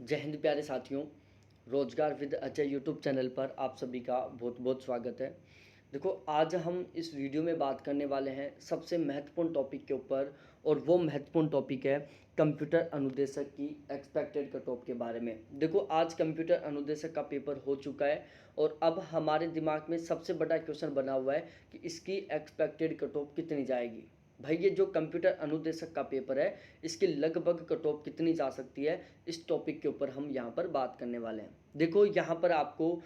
जय हिंद प्यारे साथियों। रोजगार विद अजय यूट्यूब चैनल पर आप सभी का बहुत बहुत स्वागत है। देखो, आज हम इस वीडियो में बात करने वाले हैं सबसे महत्वपूर्ण टॉपिक के ऊपर, और वो महत्वपूर्ण टॉपिक है कंप्यूटर अनुदेशक की एक्सपेक्टेड कट ऑफ के बारे में। देखो, आज कंप्यूटर अनुदेशक का पेपर हो चुका है और अब हमारे दिमाग में सबसे बड़ा क्वेश्चन बना हुआ है कि इसकी एक्सपेक्टेड कट ऑफ कितनी जाएगी। भाई, ये जो कंप्यूटर अनुदेशक का पेपर है, इसकी लगभग कट ऑफ कितनी जा सकती है, इस टॉपिक के ऊपर हम यहाँ पर बात करने वाले हैं। देखो, यहाँ पर आपको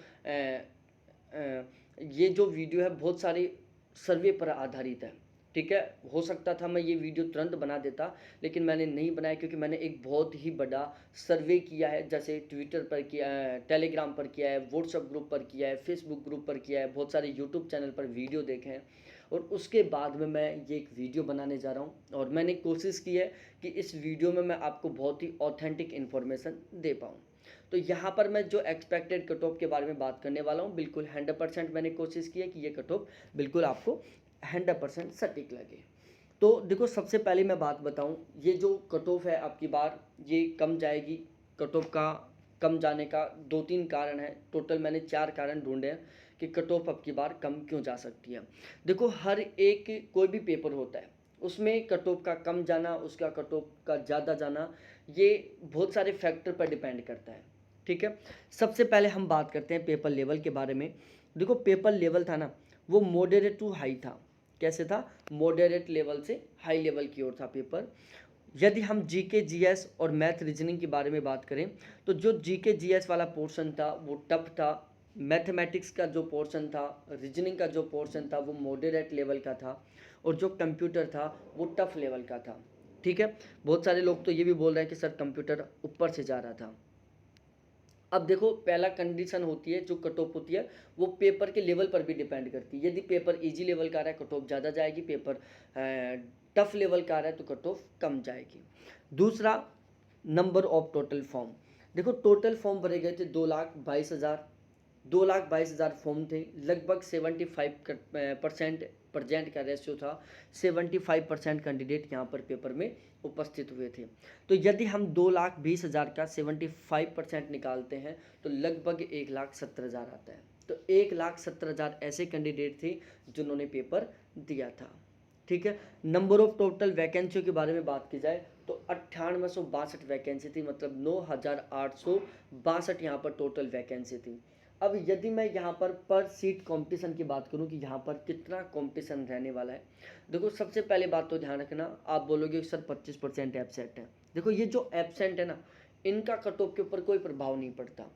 ये जो वीडियो है बहुत सारी सर्वे पर आधारित है। ठीक है, हो सकता था मैं ये वीडियो तुरंत बना देता, लेकिन मैंने नहीं बनाया क्योंकि मैंने एक बहुत ही बड़ा सर्वे किया है। जैसे ट्विटर पर किया है, टेलीग्राम पर किया है, व्हाट्सएप ग्रुप पर किया है, फेसबुक ग्रुप पर किया है, बहुत सारे यूट्यूब चैनल पर वीडियो देखे हैं, और उसके बाद में मैं ये एक वीडियो बनाने जा रहा हूँ। और मैंने कोशिश की है कि इस वीडियो में मैं आपको बहुत ही ऑथेंटिक इन्फॉर्मेशन दे पाऊँ। तो यहाँ पर मैं जो एक्सपेक्टेड कट ऑफ के बारे में बात करने वाला हूँ, बिल्कुल 100% मैंने कोशिश की है कि ये कट ऑफ बिल्कुल आपको 100% सटीक लगे। तो देखो, सबसे पहले मैं बात बताऊँ, ये जो कट ऑफ है आपकी बार ये कम जाएगी। कट ऑफ का कम जाने का 2-3 कारण है, टोटल मैंने 4 कारण ढूंढे हैं कि कट ऑफ अब की बार कम क्यों जा सकती है। देखो, हर एक कोई भी पेपर होता है उसमें कट ऑफ का कम जाना, उसका कट ऑफ का ज़्यादा जाना, ये बहुत सारे फैक्टर पर डिपेंड करता है। ठीक है, सबसे पहले हम बात करते हैं पेपर लेवल के बारे में। देखो, पेपर लेवल था ना, वो मॉडरेट टू हाई था। कैसे था? मॉडरेट लेवल से हाई लेवल की ओर था पेपर। यदि हम जीके जीएस और मैथ रीजनिंग के बारे में बात करें, तो जो जीके जीएस वाला पोर्शन था वो टफ था। मैथमेटिक्स का जो पोर्शन था, रीजनिंग का जो पोर्शन था, वो मॉडरेट लेवल का था, और जो कंप्यूटर था वो टफ लेवल का था। ठीक है, बहुत सारे लोग तो ये भी बोल रहे हैं कि सर कंप्यूटर ऊपर से जा रहा था। अब देखो, पहला कंडीशन होती है जो कट ऑफ होती है, वो पेपर के लेवल पर भी डिपेंड करती है। यदि पेपर इजी लेवल का आ रहा है, कट ऑफ ज़्यादा जाएगी। पेपर टफ लेवल का आ रहा है तो कट ऑफ कम जाएगी। दूसरा, नंबर ऑफ टोटल फॉर्म। देखो, टोटल फॉर्म भरे गए थे 2,22,000। 2,22,000 फॉर्म थे, लगभग 75% प्रजेंट का रेशियो था। 75% कैंडिडेट यहाँ पर पेपर में उपस्थित हुए थे। तो यदि हम 2,20,000 का 75% निकालते हैं तो लगभग 1,70,000 आता है। तो 1,70,000 ऐसे कैंडिडेट थे जिन्होंने पेपर दिया था। ठीक है, नंबर ऑफ टोटल वैकेंसियों के बारे में बात की जाए तो 9862 वैकेंसी थी, मतलब 9,862 यहाँ पर टोटल वैकेंसी थी। अब यदि मैं यहाँ पर सीट कंपटीशन की बात करूँ कि यहाँ पर कितना कंपटीशन रहने वाला है, देखो सबसे पहले बात तो ध्यान रखना, आप बोलोगे सर 25% एब्सेंट है। देखो, ये जो एब्सेंट है ना, इनका कट ऑफ के ऊपर कोई प्रभाव नहीं पड़ता।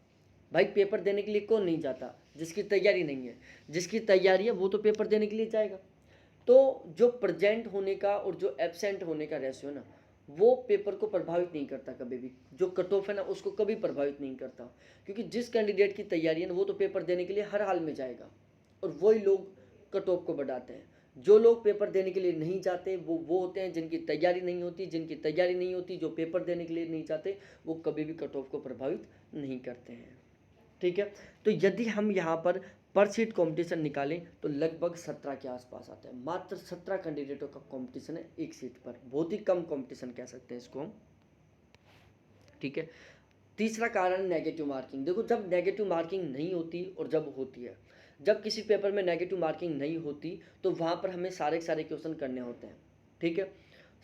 भाई, पेपर देने के लिए कौन नहीं जाता? जिसकी तैयारी नहीं है। जिसकी तैयारी है वो तो पेपर देने के लिए जाएगा। तो जो प्रेजेंट होने का और जो एब्सेंट होने का रेशियो ना, वो पेपर को प्रभावित नहीं करता कभी भी। जो कट ऑफ है ना, उसको कभी प्रभावित नहीं करता, क्योंकि जिस कैंडिडेट की तैयारी है ना, वो तो पेपर देने के लिए हर हाल में जाएगा, और वही लोग कट ऑफ को बढ़ाते हैं। जो लोग पेपर देने के लिए नहीं जाते वो होते हैं जिनकी तैयारी नहीं होती। जिनकी तैयारी नहीं होती, जो पेपर देने के लिए नहीं जाते, वो कभी भी कट ऑफ को प्रभावित नहीं करते हैं। ठीक है, तो यदि हम यहाँ पर सीट कंपटीशन निकालें तो लगभग 17 के आसपास आता है। मात्र 17 कैंडिडेटों का कंपटीशन है एक सीट पर, बहुत ही कम कंपटीशन कह सकते हैं इसको हम। ठीक है, तीसरा कारण नेगेटिव मार्किंग। देखो, जब नेगेटिव मार्किंग नहीं होती और जब होती है, जब किसी पेपर में नेगेटिव मार्किंग नहीं होती तो वहाँ पर हमें सारे के सारे क्वेश्चन करने होते हैं। ठीक है,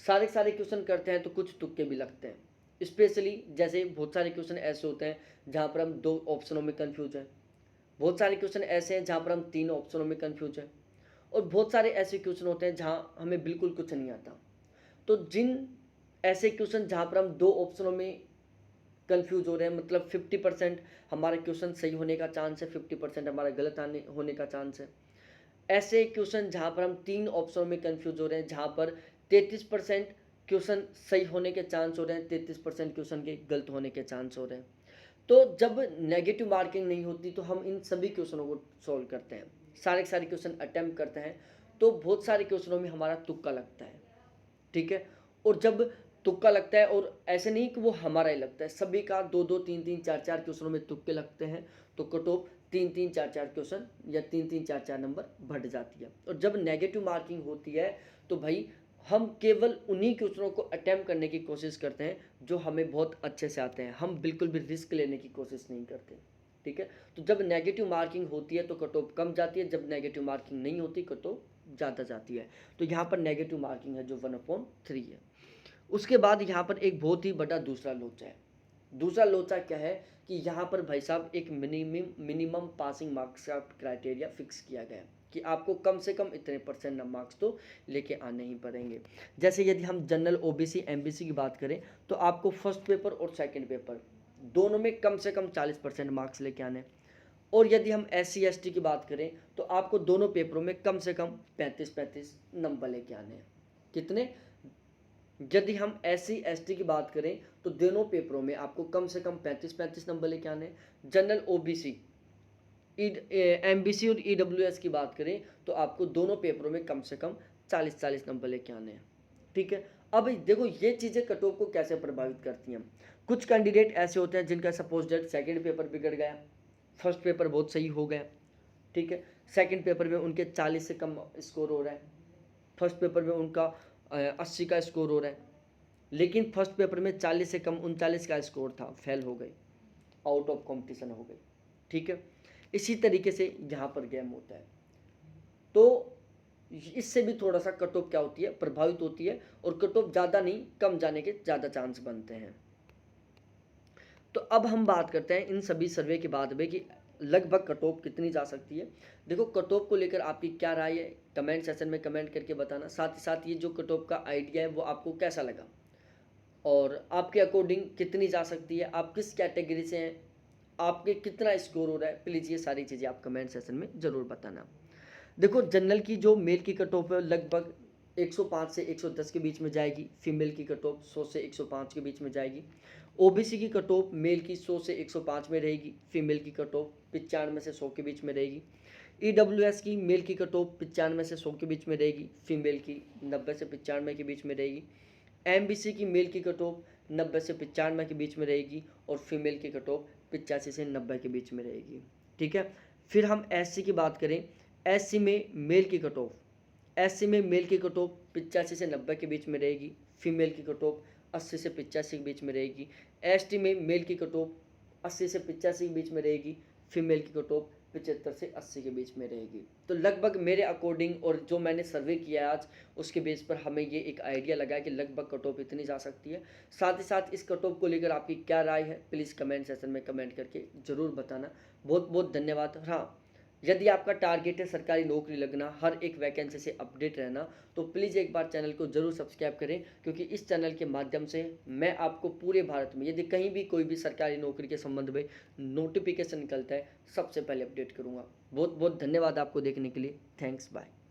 सारे के सारे क्वेश्चन करते हैं तो कुछ तुक्के भी लगते हैं। स्पेशली जैसे बहुत सारे क्वेश्चन ऐसे होते हैं जहाँ पर हम 2 ऑप्शनों में कन्फ्यूज हैं। बहुत सारे क्वेश्चन ऐसे हैं जहाँ पर हम 3 ऑप्शनों में कन्फ्यूज हैं। और बहुत सारे ऐसे क्वेश्चन होते हैं जहाँ हमें बिल्कुल कुछ नहीं आता। तो जिन ऐसे क्वेश्चन जहाँ पर हम 2 ऑप्शनों में कंफ्यूज हो रहे हैं, मतलब 50% हमारा क्वेश्चन सही होने का चांस है, 50% हमारा गलत होने का चांस है। ऐसे क्वेश्चन जहाँ पर हम 3 ऑप्शनों में कंफ्यूज हो रहे हैं, जहाँ पर 33% क्वेश्चन सही होने के चांस हो रहे हैं, 33% क्वेश्चन के गलत होने के चांस हो रहे हैं। तो जब नेगेटिव मार्किंग नहीं होती तो हम इन सभी क्वेश्चनों को सॉल्व करते हैं, सारे के सारे क्वेश्चन अटेम्प्ट करते हैं। तो बहुत सारे क्वेश्चनों में हमारा तुक्का लगता है। ठीक है, और जब तुक्का लगता है, और ऐसे नहीं कि वो हमारा ही लगता है, सभी का 2-2, 3-3, 4-4 क्वेश्चनों में तुक्के लगते हैं, तो कट ऑफ 3-3, 4-4 क्वेश्चन या 3-3, 4-4 नंबर बढ़ जाती है। और जब नेगेटिव मार्किंग होती है तो भाई हम केवल उन्हीं क्वेश्चनों को अटेम्प्ट करने की कोशिश करते हैं जो हमें बहुत अच्छे से आते हैं, हम बिल्कुल भी रिस्क लेने की कोशिश नहीं करते। ठीक है, तो जब नेगेटिव मार्किंग होती है तो कट ऑफ कम जाती है, जब नेगेटिव मार्किंग नहीं होती कट ऑफ ज़्यादा जाती है। तो यहाँ पर नेगेटिव मार्किंग है जो 1/3 है। उसके बाद यहाँ पर एक बहुत ही बड़ा दूसरा लोचा है। दूसरा लोचा क्या है कि यहाँ पर भाई साहब एक मिनिमम पासिंग मार्क्स का क्राइटेरिया फिक्स किया गया है कि आपको कम से कम इतने परसेंट मार्क्स तो लेके आने ही पड़ेंगे। जैसे यदि हम जनरल ओबीसी एमबीसी की बात करें तो आपको फर्स्ट पेपर और सेकंड पेपर दोनों में कम से कम 40% मार्क्स लेके आने। और यदि हम SC ST की बात करें तो आपको दोनों पेपरों में कम से कम 35-35 नंबर लेके आने हैं। कितने? यदि हम SC ST की बात करें तो दोनों पेपरों में आपको कम से कम 35-35 नंबर लेके आने हैं। जनरल OBC MBC और EWS की बात करें तो आपको दोनों पेपरों में कम से कम 40-40 नंबर लेके आने हैं। ठीक है, अब देखो ये चीज़ें कट ऑफ को कैसे प्रभावित करती हैं। कुछ कैंडिडेट ऐसे होते हैं जिनका सपोज दैट सेकंड पेपर बिगड़ गया, फर्स्ट पेपर बहुत सही हो गया। ठीक है, सेकंड पेपर में उनके 40 से कम स्कोर हो रहा है, फर्स्ट पेपर में उनका 80 का स्कोर हो रहा है, लेकिन फर्स्ट पेपर में 40 से कम 39 का स्कोर था, फेल हो गए, आउट ऑफ कंपटीशन हो गई। ठीक है, इसी तरीके से यहाँ पर गेम होता है। तो इससे भी थोड़ा सा कट ऑफ क्या होती है, प्रभावित होती है, और कट ऑफ ज़्यादा नहीं कम जाने के ज़्यादा चांस बनते हैं। तो अब हम बात करते हैं इन सभी सर्वे के बाद में कि लगभग कट ऑफ कितनी जा सकती है। देखो कट ऑफ को लेकर आपकी क्या राय है, कमेंट सेशन में कमेंट करके बताना। साथ ही साथ ये जो कट ऑफ का आइडिया है वो आपको कैसा लगा और आपके अकॉर्डिंग कितनी जा सकती है, आप किस कैटेगरी से हैं, आपके कितना स्कोर हो रहा है, प्लीज़ ये सारी चीज़ें आप कमेंट सेशन में ज़रूर बताना। देखो जनरल की जो मेल की कट ऑफ है लगभग 105 से 110 के बीच में जाएगी, फीमेल की कट ऑफ 100 से 105 के बीच में जाएगी। ओबीसी की कट ऑफ मेल की 100 से 105 में रहेगी, फीमेल की कट ऑफ 95 से 100 के बीच में रहेगी। ईडब्ल्यूएस की मेल की कट ऑफ 95 से 100 के बीच में रहेगी, फीमेल की 90 से 95 के बीच में रहेगी। एमबीसी की मेल की कट ऑफ 90 से 95 के बीच में रहेगी और फीमेल की कट ऑफ 85 से 90 के बीच में रहेगी। ठीक है, फिर हम एससी की बात करें, एससी में मेल की कट ऑफ 85 से 90 के बीच में रहेगी, फीमेल की कट ऑफ 80 से 85 के बीच में रहेगी। एसटी में मेल की कट ऑफ 80 से 85 के बीच में रहेगी, फीमेल की कट ऑफ 75 से 80 के बीच में रहेगी। तो लगभग मेरे अकॉर्डिंग और जो मैंने सर्वे किया आज उसके बेस पर हमें ये एक आइडिया लगा कि लगभग कट ऑफ इतनी जा सकती है। साथ ही साथ इस कट ऑफ को लेकर आपकी क्या राय है, प्लीज़ कमेंट सेक्शन में कमेंट करके ज़रूर बताना। बहुत बहुत धन्यवाद। हाँ, यदि आपका टारगेट है सरकारी नौकरी लगना, हर एक वैकेंसी से अपडेट रहना, तो प्लीज़ एक बार चैनल को ज़रूर सब्सक्राइब करें, क्योंकि इस चैनल के माध्यम से मैं आपको पूरे भारत में यदि कहीं भी कोई भी सरकारी नौकरी के संबंध में नोटिफिकेशन निकलता है सबसे पहले अपडेट करूँगा। बहुत बहुत धन्यवाद आपको देखने के लिए। Thanks, bye.